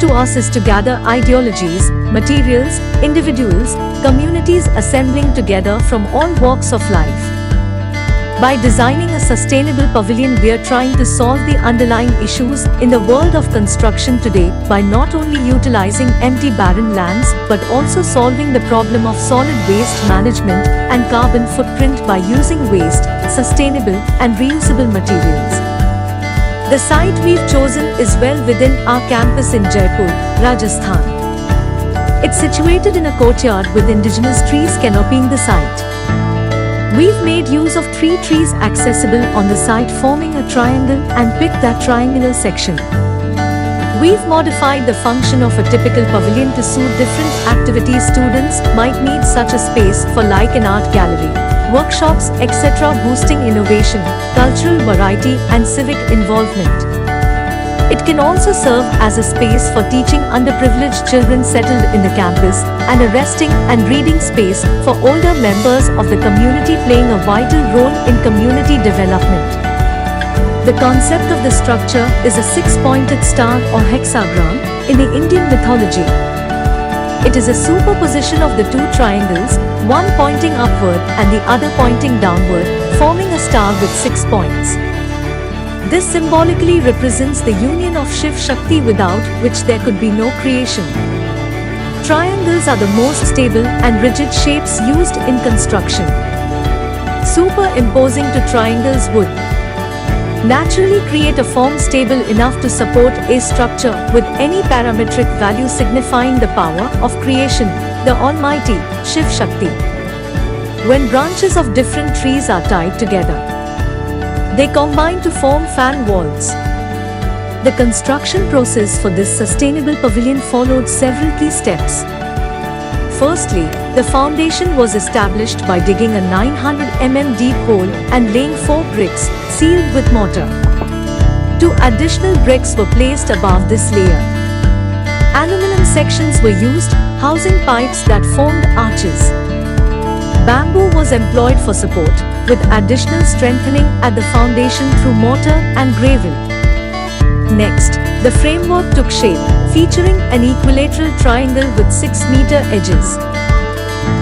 to us is to gather ideologies, materials, individuals, communities assembling together from all walks of life. By designing a sustainable pavilion, we are trying to solve the underlying issues in the world of construction today by not only utilizing empty barren lands but also solving the problem of solid waste management and carbon footprint by using waste, sustainable and reusable materials. The site we've chosen is well within our campus in Jaipur, Rajasthan. It's situated in a courtyard with indigenous trees canopying the site. We've made use of 3 trees accessible on the site forming a triangle and picked that triangular section. We've modified the function of a typical pavilion to suit different activities students might need, such a space for like an art gallery, workshops, etc., boosting innovation, cultural variety and civic involvement. It can also serve as a space for teaching underprivileged children settled in the campus and a resting and reading space for older members of the community, playing a vital role in community development. The concept of the structure is a 6-pointed star or hexagram in the Indian mythology. It is a superposition of the 2 triangles, one pointing upward and the other pointing downward, forming a star with 6 points. This symbolically represents the union of Shiv Shakti, without which there could be no creation. Triangles are the most stable and rigid shapes used in construction. Superimposing to triangles would naturally create a form stable enough to support a structure with any parametric value signifying the power of creation, the almighty Shiv Shakti. When branches of different trees are tied together, they combine to form fan walls. The construction process for this sustainable pavilion followed several key steps. Firstly, the foundation was established by digging a 900 mm deep hole and laying 4 bricks, sealed with mortar. 2 additional bricks were placed above this layer. Aluminum sections were used, housing pipes that formed arches. Bamboo was employed for support, with additional strengthening at the foundation through mortar and gravel. Next, the framework took shape, featuring an equilateral triangle with 6-meter edges.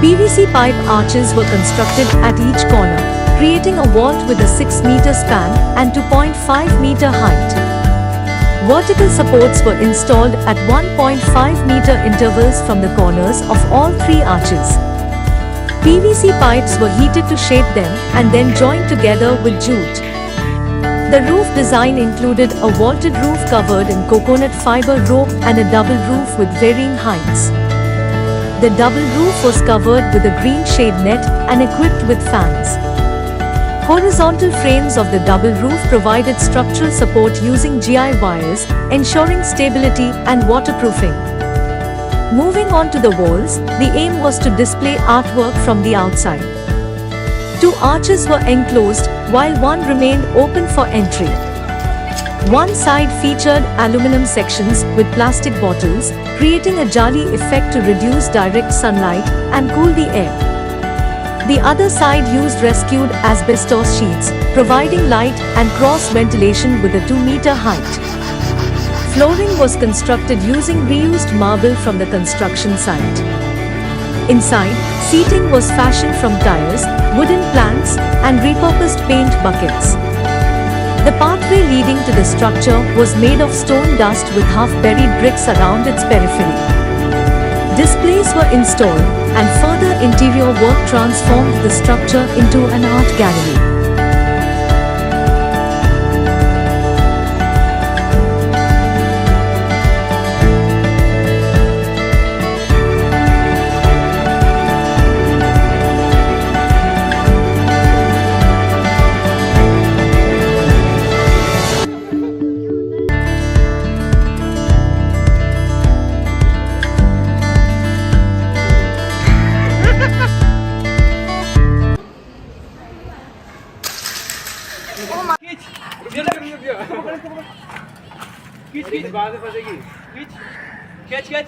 PVC pipe arches were constructed at each corner, creating a vault with a 6-meter span and 2.5-meter height. Vertical supports were installed at 1.5-meter intervals from the corners of all 3 arches. PVC pipes were heated to shape them and then joined together with jute. The roof design included a vaulted roof covered in coconut fiber rope and a double roof with varying heights. The double roof was covered with a green shade net and equipped with fans. Horizontal frames of the double roof provided structural support using GI wires, ensuring stability and waterproofing. Moving on to the walls, the aim was to display artwork from the outside. 2 arches were enclosed, while one remained open for entry. One side featured aluminum sections with plastic bottles, creating a jali effect to reduce direct sunlight and cool the air. The other side used rescued asbestos sheets, providing light and cross ventilation with a 2-meter height. Flooring was constructed using reused marble from the construction site. Inside, seating was fashioned from tires, wooden planks, and repurposed paint buckets. The pathway leading to the structure was made of stone dust with half-buried bricks around its periphery. Displays were installed, and further interior work transformed the structure into an art gallery. खींच बाद में फंसेगी खींच खींच खींच